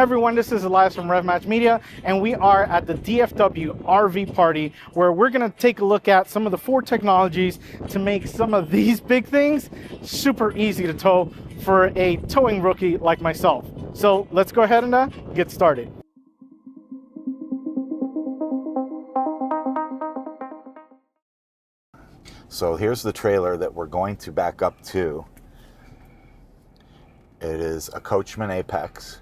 Everyone, this is Elias from RevMatch Media, and we are at the DFW RV party where we're going to take a look at some of the Ford technologies to make some of these big things super easy to tow for a towing rookie like myself. So let's go ahead and get started. So here's the trailer that we're going to back up to. It is a Coachman Apex.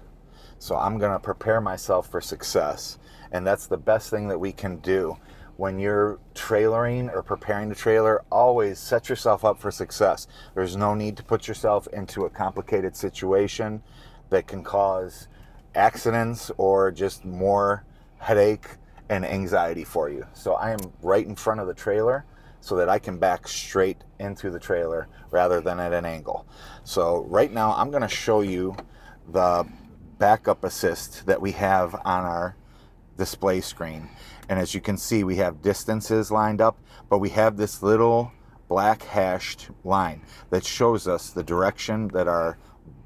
So I'm going to prepare myself for success. And that's the best thing that we can do. When you're trailering or preparing to trailer, always set yourself up for success. There's no need to put yourself into a complicated situation that can cause accidents or just more headache and anxiety for you. So I am right in front of the trailer so that I can back straight into the trailer rather than at an angle. So right now I'm going to show you the backup assist that we have on our display screen. And as you can see, we have distances lined up, but we have this little black hashed line that shows us the direction that our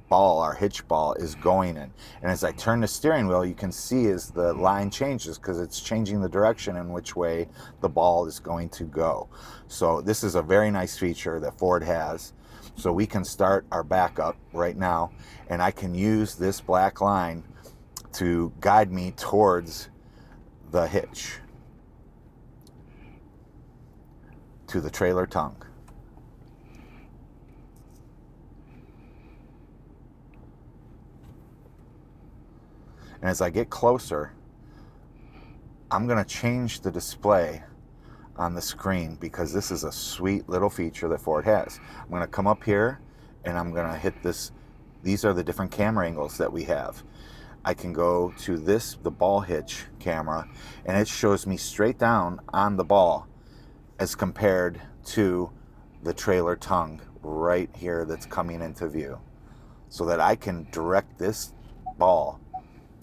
ball, our hitch ball, is going in. And as I turn the steering wheel, you can see as the line changes because it's changing the direction in which way the ball is going to go. So this is a very nice feature that Ford has. So we can start our backup right now, and I can use this black line to guide me towards the hitch, to the trailer tongue. And as I get closer, I'm going to change the display on the screen because this is a sweet little feature that Ford has. I'm going to come up here and I'm going to hit this. These are the different camera angles that we have. I can go to this, the ball hitch camera, and it shows me straight down on the ball as compared to the trailer tongue right here that's coming into view, so that I can direct this ball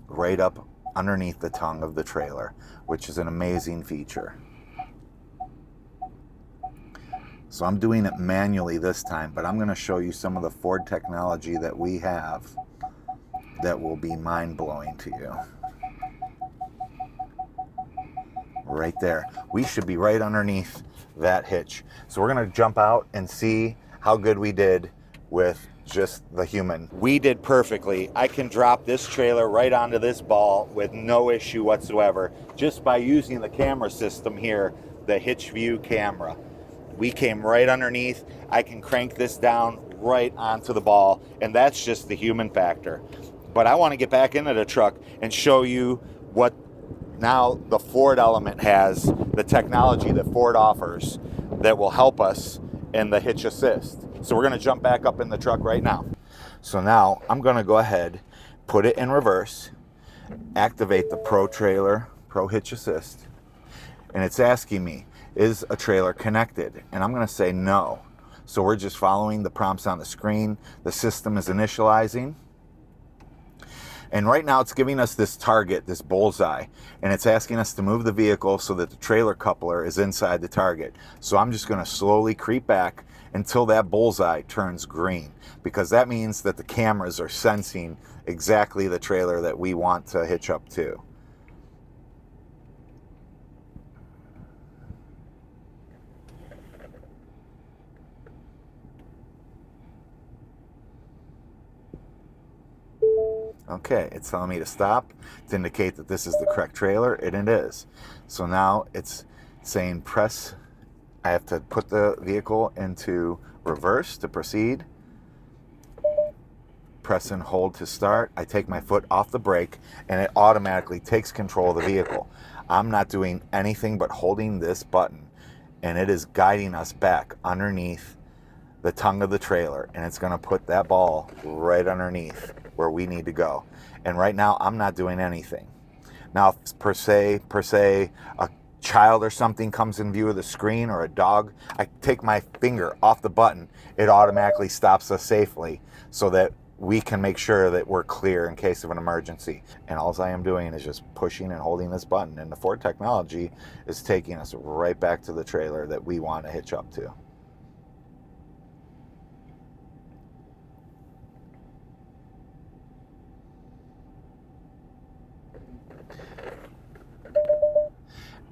right up underneath the tongue of the trailer, which is an amazing feature. So I'm doing it manually this time, but I'm going to show you some of the Ford technology that we have that will be mind-blowing to you. Right there. We should be right underneath that hitch. So we're going to jump out and see how good we did with just the human. We did perfectly. I can drop this trailer right onto this ball with no issue whatsoever just by using the camera system here, the Hitch View camera. We came right underneath. I can crank this down right onto the ball, and that's just the human factor. But I want to get back into the truck and show you what now the Ford element has, the technology that Ford offers that will help us in the Hitch Assist. So we're going to jump back up in the truck right now. So now I'm going to go ahead, put it in reverse, activate the Pro Hitch Assist, and it's asking me, is a trailer connected? And I'm going to say no. So we're just following the prompts on the screen. The system is initializing. And right now it's giving us this target, this bullseye, and it's asking us to move the vehicle so that the trailer coupler is inside the target. So I'm just going to slowly creep back until that bullseye turns green, because that means that the cameras are sensing exactly the trailer that we want to hitch up to. Okay, it's telling me to stop to indicate that this is the correct trailer, and it is. So now it's saying press. I have to put the vehicle into reverse to proceed. Press and hold to start. I take my foot off the brake, and it automatically takes control of the vehicle. I'm not doing anything but holding this button, and it is guiding us back underneath the tongue of the trailer, and it's going to put that ball right underneath where we need to go. And right now I'm not doing anything. Now if per se a child or something comes in view of the screen, or a dog, I take my finger off the button, it automatically stops us safely so that we can make sure that we're clear in case of an emergency. And all I am doing is just pushing and holding this button, and the Ford technology is taking us right back to the trailer that we want to hitch up to.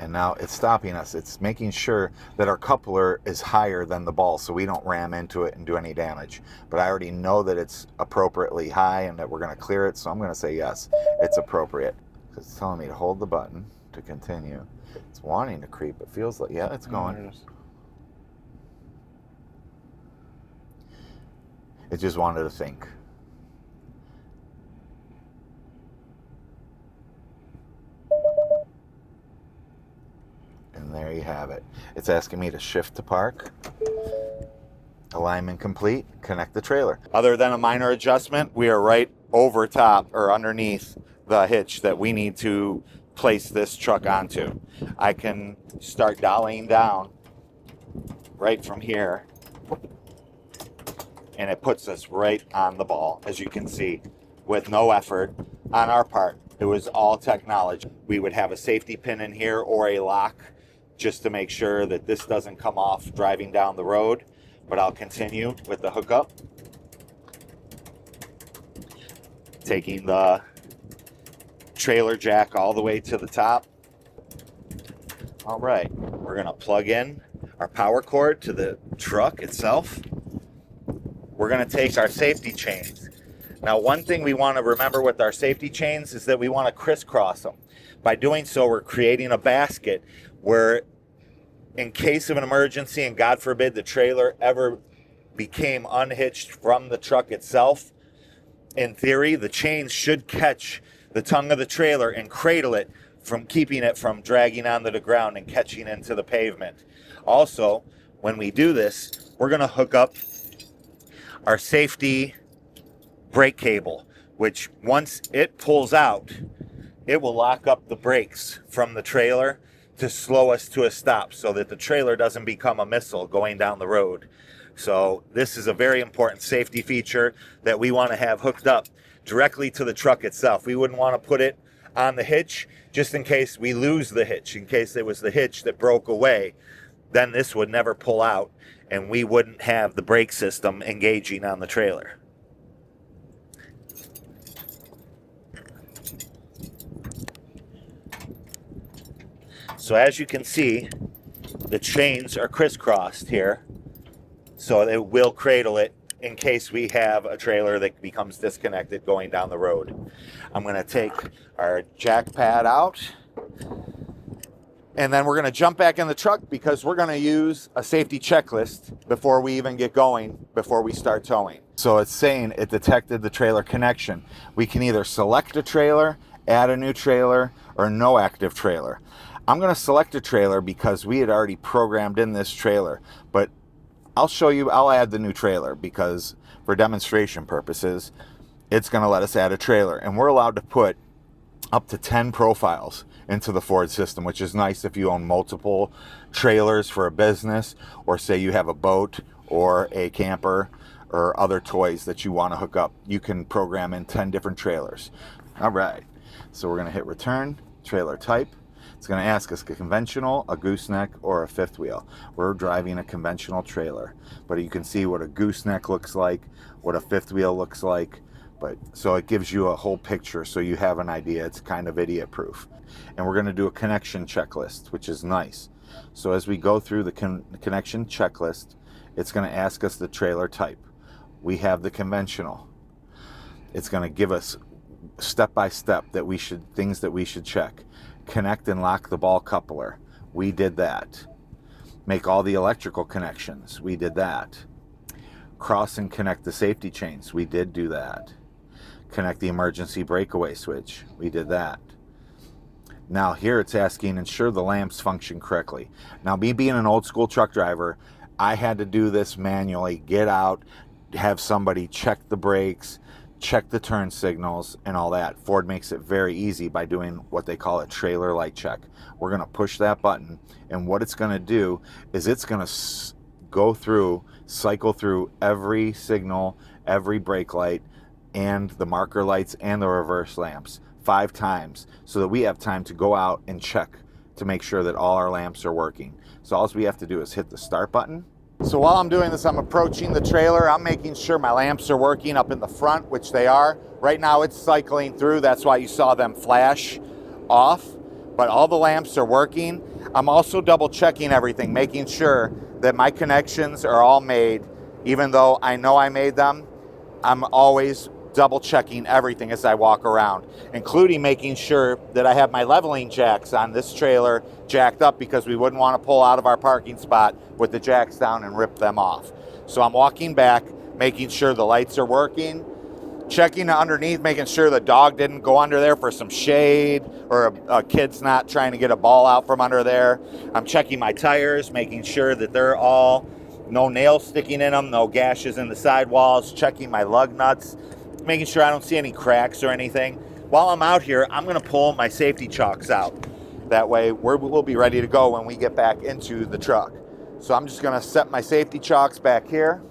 And now it's stopping us. It's making sure that our coupler is higher than the ball so we don't ram into it and do any damage. But I already know that it's appropriately high and that we're going to clear it, so I'm going to say yes, it's appropriate. It's telling me to hold the button to continue. It's wanting to creep. It feels like, yeah, it's going. It just wanted to think. And there you have it. It's asking me to shift to park. Alignment complete. Connect the trailer. Other than a minor adjustment, we are right over top or underneath the hitch that we need to place this truck onto. I can start dialing down right from here, and it puts us right on the ball, as you can see, with no effort on our part. It was all technology. We would have a safety pin in here or a lock just to make sure that this doesn't come off driving down the road. But I'll continue with the hookup. Taking the trailer jack all the way to the top. All right, we're gonna plug in our power cord to the truck itself. We're gonna take our safety chains. Now, one thing we wanna remember with our safety chains is that we wanna crisscross them. By doing so, we're creating a basket where, in case of an emergency, and God forbid the trailer ever became unhitched from the truck itself, in theory, the chains should catch the tongue of the trailer and cradle it from keeping it from dragging onto the ground and catching into the pavement. Also, when we do this, we're going to hook up our safety brake cable, which once it pulls out, it will lock up the brakes from the trailer to slow us to a stop so that the trailer doesn't become a missile going down the road. So this is a very important safety feature that we want to have hooked up directly to the truck itself. We wouldn't want to put it on the hitch just in case we lose the hitch, in case it was the hitch that broke away. Then this would never pull out and we wouldn't have the brake system engaging on the trailer. So as you can see, the chains are crisscrossed here, so it will cradle it in case we have a trailer that becomes disconnected going down the road. I'm going to take our jack pad out, and then we're going to jump back in the truck because we're going to use a safety checklist before we even get going, before we start towing. So it's saying it detected the trailer connection. We can either select a trailer, add a new trailer, or no active trailer. I'm going to select a trailer because we had already programmed in this trailer, but I'll show you, I'll add the new trailer because for demonstration purposes, it's going to let us add a trailer, and we're allowed to put up to 10 profiles into the Ford system, which is nice if you own multiple trailers for a business, or say you have a boat or a camper or other toys that you want to hook up. You can program in 10 different trailers. All right, so we're going to hit return, trailer type. It's going to ask us a conventional, a gooseneck, or a fifth wheel. We're driving a conventional trailer, but you can see what a gooseneck looks like, what a fifth wheel looks like. But so it gives you a whole picture so you have an idea. It's kind of idiot proof. And we're going to do a connection checklist, which is nice. So as we go through the connection checklist, it's going to ask us the trailer type. We have the conventional. It's going to give us step by step things that we should check. Connect and lock the ball coupler. We did that. Make all the electrical connections. We did that. Cross and connect the safety chains. We did do that. Connect the emergency breakaway switch. We did that. Now here it's asking ensure the lamps function correctly. Now, me being an old school truck driver, I had to do this manually. Get out, have somebody check the brakes, check the turn signals and all that. Ford makes it very easy by doing what they call a trailer light check. We're going to push that button, and what it's going to do is it's going to cycle through every signal, every brake light, and the marker lights and the reverse lamps 5 times so that we have time to go out and check to make sure that all our lamps are working. So all we have to do is hit the start button. So while I'm doing this, I'm approaching the trailer. I'm making sure my lamps are working up in the front, which they are. Right now it's cycling through. That's why you saw them flash off. but all the lamps are working. I'm also double checking everything, making sure that my connections are all made. Even though I know I made them, I'm always double checking everything as I walk around, including making sure that I have my leveling jacks on this trailer jacked up, because we wouldn't want to pull out of our parking spot with the jacks down and rip them off. So I'm walking back, making sure the lights are working, checking underneath, making sure the dog didn't go under there for some shade, or a kid's not trying to get a ball out from under there. I'm checking my tires, making sure that they're all, no nails sticking in them, no gashes in the sidewalls, checking my lug nuts, making sure I don't see any cracks or anything. While I'm out here, I'm gonna pull my safety chocks out. That way we'll be ready to go when we get back into the truck. So I'm just gonna set my safety chocks back here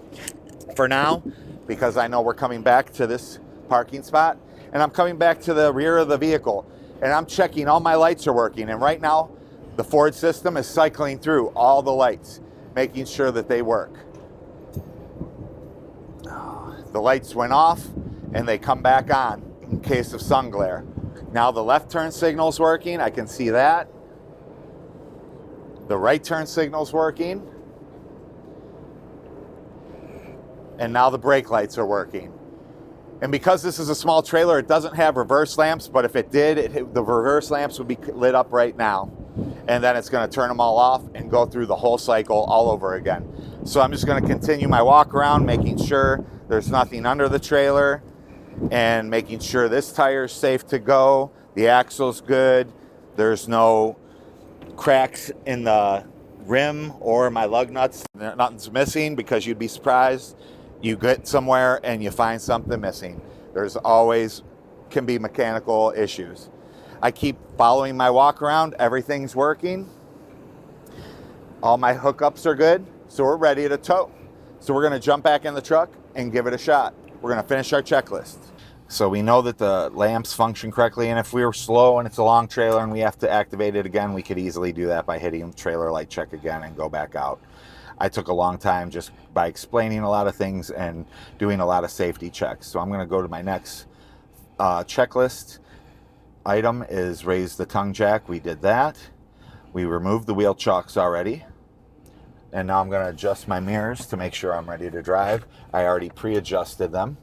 for now, because I know we're coming back to this parking spot, and I'm coming back to the rear of the vehicle, and I'm checking all my lights are working. And right now the Ford system is cycling through all the lights, making sure that they work. The lights went off and they come back on in case of sun glare. Now the left turn signal's working, I can see that. The right turn signal's working. And now the brake lights are working. And because this is a small trailer, it doesn't have reverse lamps, but if it did, the reverse lamps would be lit up right now. And then it's gonna turn them all off and go through the whole cycle all over again. So I'm just gonna continue my walk around, making sure there's nothing under the trailer, and making sure this tire's safe to go, the axle's good, there's no cracks in the rim or my lug nuts, nothing's missing, because you'd be surprised. You get somewhere and you find something missing. There's always can be mechanical issues. I keep following my walk around, everything's working. All my hookups are good, so we're ready to tow. So we're gonna jump back in the truck and give it a shot. We're gonna finish our checklist. So we know that the lamps function correctly, and if we were slow and it's a long trailer and we have to activate it again, we could easily do that by hitting trailer light check again and go back out. I took a long time just by explaining a lot of things and doing a lot of safety checks. So I'm gonna go to my next checklist item is raise the tongue jack. We did that. We removed the wheel chocks already. And now I'm gonna adjust my mirrors to make sure I'm ready to drive. I already pre-adjusted them.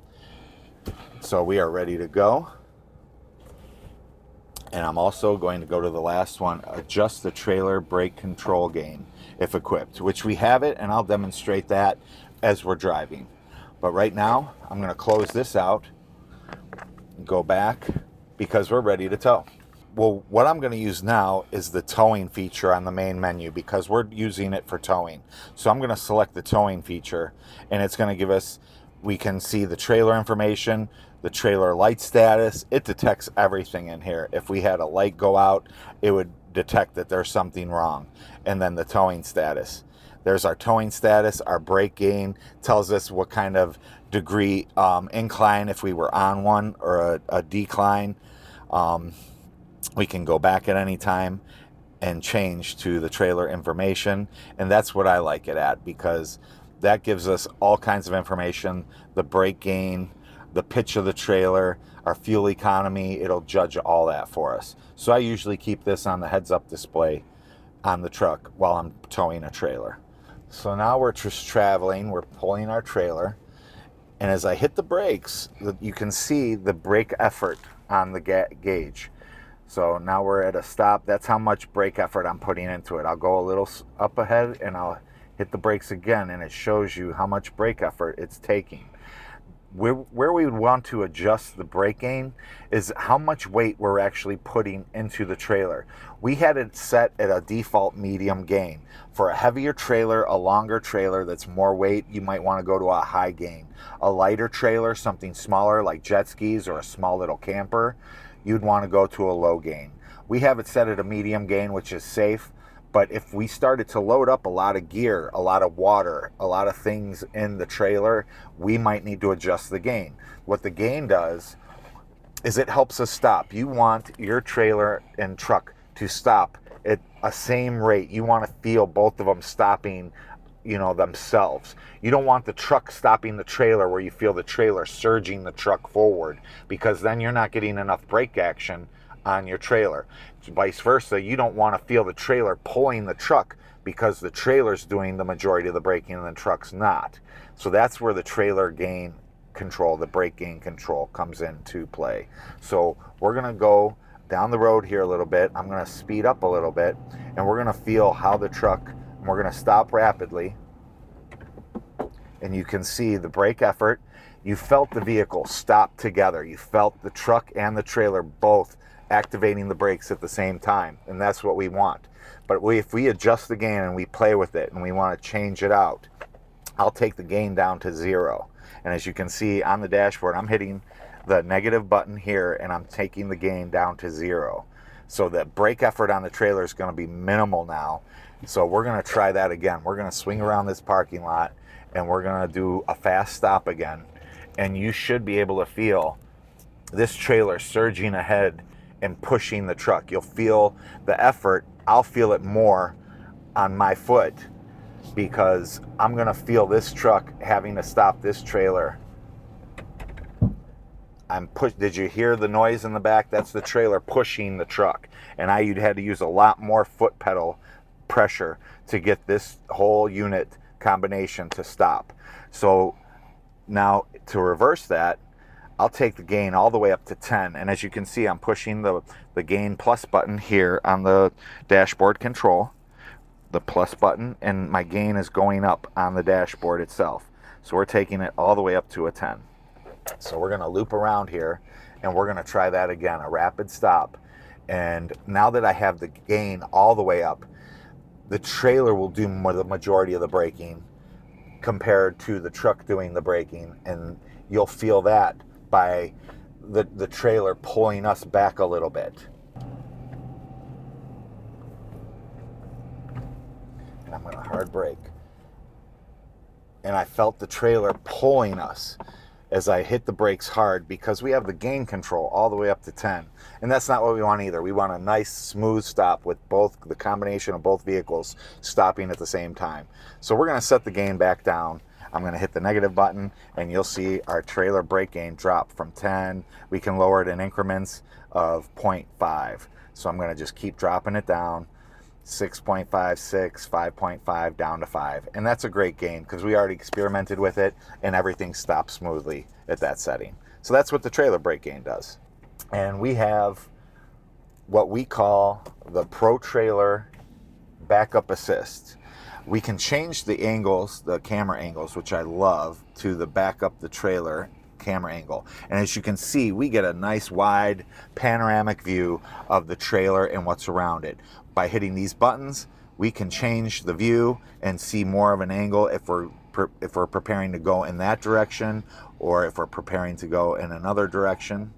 So we are ready to go. And I'm also going to go to the last one, adjust the trailer brake control gain if equipped, which we have it, and I'll demonstrate that as we're driving. But right now, I'm gonna close this out, go back, because we're ready to tow. Well, what I'm gonna use now is the towing feature on the main menu, because we're using it for towing. So I'm gonna select the towing feature, and it's gonna give us, we can see the trailer information, the trailer light status. It detects everything in here. If we had a light go out, it would detect that there's something wrong. And then the towing status. There's our towing status, our brake gain, tells us what kind of degree incline, if we were on one, or a decline. We can go back at any time and change to the trailer information. And that's what I like it at, because that gives us all kinds of information, the brake gain, the pitch of the trailer, our fuel economy. It'll judge all that for us. So I usually keep this on the heads-up display on the truck while I'm towing a trailer. So now we're just traveling, we're pulling our trailer, and as I hit the brakes, you can see the brake effort on the gauge. So now we're at a stop. That's how much brake effort I'm putting into it. I'll go a little up ahead and I'll hit the brakes again, and it shows you how much brake effort it's taking. Where we would want to adjust the brake gain is how much weight we're actually putting into the trailer. We had it set at a default medium gain. For a heavier trailer, a longer trailer that's more weight, you might want to go to a high gain. A lighter trailer, something smaller like jet skis or a small little camper, you'd want to go to a low gain. We have it set at a medium gain, which is safe. But if we started to load up a lot of gear, a lot of water, a lot of things in the trailer, we might need to adjust the gain. What the gain does is it helps us stop. You want your trailer and truck to stop at a same rate. You want to feel both of them stopping, themselves. You don't want the truck stopping the trailer where you feel the trailer surging the truck forward, because then you're not getting enough brake action on your trailer. Vice versa, you don't want to feel the trailer pulling the truck because the trailer's doing the majority of the braking and the truck's not. So that's where the trailer gain control, the brake gain control comes into play. So we're going to go down the road here a little bit. I'm going to speed up a little bit, and we're going to feel how the truck, and we're going to stop rapidly. And you can see the brake effort. You felt the vehicle stop together. You felt the truck and the trailer both activating the brakes at the same time, and that's what we want. But if we adjust the gain and we play with it and we want to change it out, I'll take the gain down to 0. And as you can see on the dashboard, I'm hitting the negative button here and I'm taking the gain down to 0. So the brake effort on the trailer is going to be minimal now. So we're going to try that again. We're going to swing around this parking lot and we're going to do a fast stop again. And you should be able to feel this trailer surging ahead and pushing the truck. You'll feel the effort. I'll feel it more on my foot because I'm going to feel this truck having to stop this trailer. Did you hear the noise in the back? That's the trailer pushing the truck. And you'd had to use a lot more foot pedal pressure to get this whole unit combination to stop. So now to reverse that, I'll take the gain all the way up to 10. And as you can see, I'm pushing the gain plus button here on the dashboard control, the plus button, and my gain is going up on the dashboard itself. So we're taking it all the way up to a 10. So we're going to loop around here and we're going to try that again, a rapid stop. And now that I have the gain all the way up, the trailer will do the majority of the braking compared to the truck doing the braking. And you'll feel that by the trailer pulling us back a little bit. And I'm going to hard brake. And I felt the trailer pulling us as I hit the brakes hard because we have the gain control all the way up to 10. And that's not what we want either. We want a nice smooth stop with the combination of both vehicles stopping at the same time. So we're going to set the gain back down. I'm going to hit the negative button and you'll see our trailer brake gain drop from 10. We can lower it in increments of 0.5. So I'm going to just keep dropping it down. 6.5, 6, 5.5, down to 5. And that's a great gain because we already experimented with it and everything stopped smoothly at that setting. So that's what the trailer brake gain does. And we have what we call the Pro Trailer Backup Assist. We can change the angles, the camera angles, which I love, to the back up the trailer camera angle. And as you can see, we get a nice wide panoramic view of the trailer and what's around it. By hitting these buttons, we can change the view and see more of an angle if we're preparing to go in that direction or if we're preparing to go in another direction.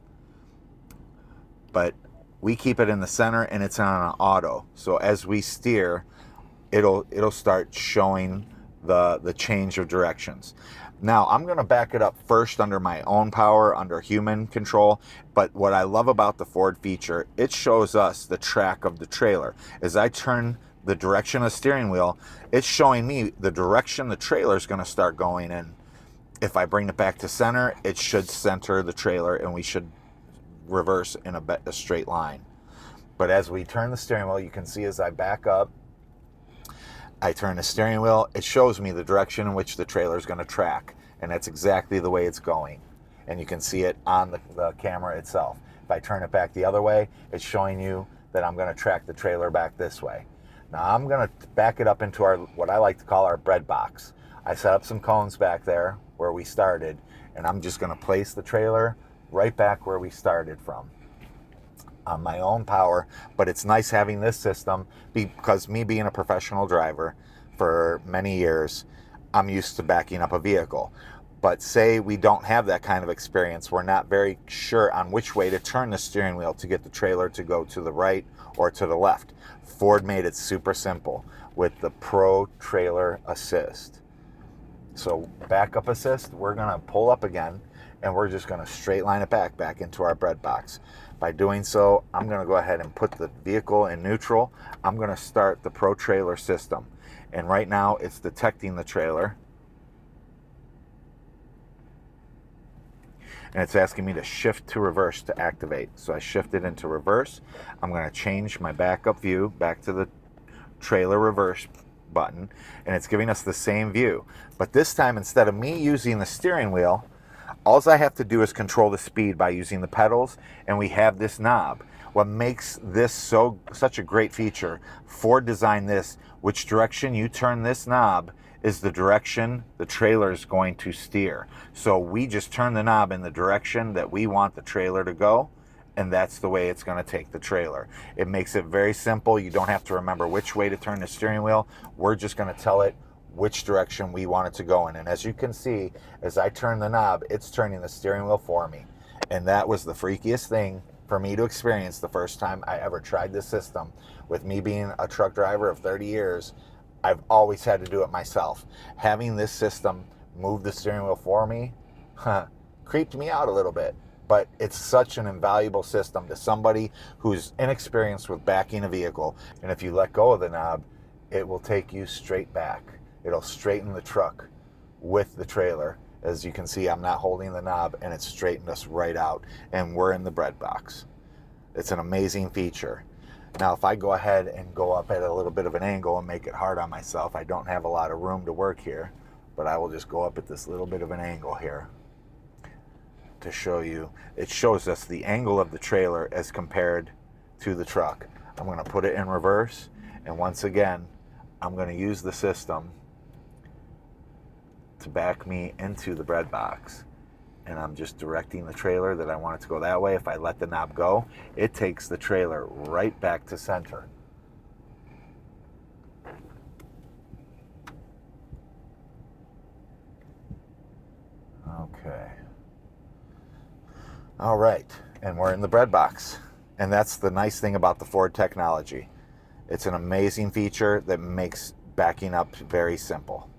But we keep it in the center and it's on an auto. So as we steer, it'll start showing the change of directions. Now I'm going to back it up first under my own power, under human control. But what I love about the Ford feature, it shows us the track of the trailer. As I turn the direction of the steering wheel, it's showing me the direction the trailer is going to start going in. If I bring it back to center, it should center the trailer and we should reverse in a straight line. But as we turn the steering wheel, you can see as I back up, I turn the steering wheel, it shows me the direction in which the trailer is going to track. And that's exactly the way it's going. And you can see it on the camera itself. If I turn it back the other way, it's showing you that I'm going to track the trailer back this way. Now I'm going to back it up into what I like to call our bread box. I set up some cones back there where we started, and I'm just going to place the trailer right back where we started from on my own power. But it's nice having this system because me being a professional driver for many years, I'm used to backing up a vehicle. But say we don't have that kind of experience, we're not very sure on which way to turn the steering wheel to get the trailer to go to the right or to the left. Ford made it super simple with the Pro Trailer Assist. So backup assist, we're going to pull up again and we're just going to straight line it back into our bread box. By doing so, I'm going to go ahead and put the vehicle in neutral. I'm going to start the Pro Trailer system. And right now it's detecting the trailer. and it's asking me to shift to reverse to activate. So I shifted into reverse. I'm going to change my backup view back to the trailer reverse button, and it's giving us the same view. But this time, instead of me using the steering wheel, all I have to do is control the speed by using the pedals, and we have this knob. What makes this such a great feature, Ford designed this, which direction you turn this knob is the direction the trailer is going to steer. So we just turn the knob in the direction that we want the trailer to go, and that's the way it's going to take the trailer. It makes it very simple. You don't have to remember which way to turn the steering wheel. We're just going to tell it which direction we want it to go in. And as you can see, as I turn the knob, it's turning the steering wheel for me. And that was the freakiest thing for me to experience the first time I ever tried this system. With me being a truck driver of 30 years, I've always had to do it myself. Having this system move the steering wheel for me creeped me out a little bit. But it's such an invaluable system to somebody who's inexperienced with backing a vehicle. And if you let go of the knob, it will take you straight back. It'll straighten the truck with the trailer. As you can see, I'm not holding the knob, and it's straightened us right out. And we're in the bread box. It's an amazing feature. Now, if I go ahead and go up at a little bit of an angle and make it hard on myself, I don't have a lot of room to work here, but I will just go up at this little bit of an angle here to show you. It shows us the angle of the trailer as compared to the truck. I'm going to put it in reverse, and once again, I'm going to use the system to back me into the bread box. And I'm just directing the trailer that I want it to go that way. If I let the knob go, it takes the trailer right back to center. Okay. All right, and we're in the bread box. And that's the nice thing about the Ford technology. It's an amazing feature that makes backing up very simple.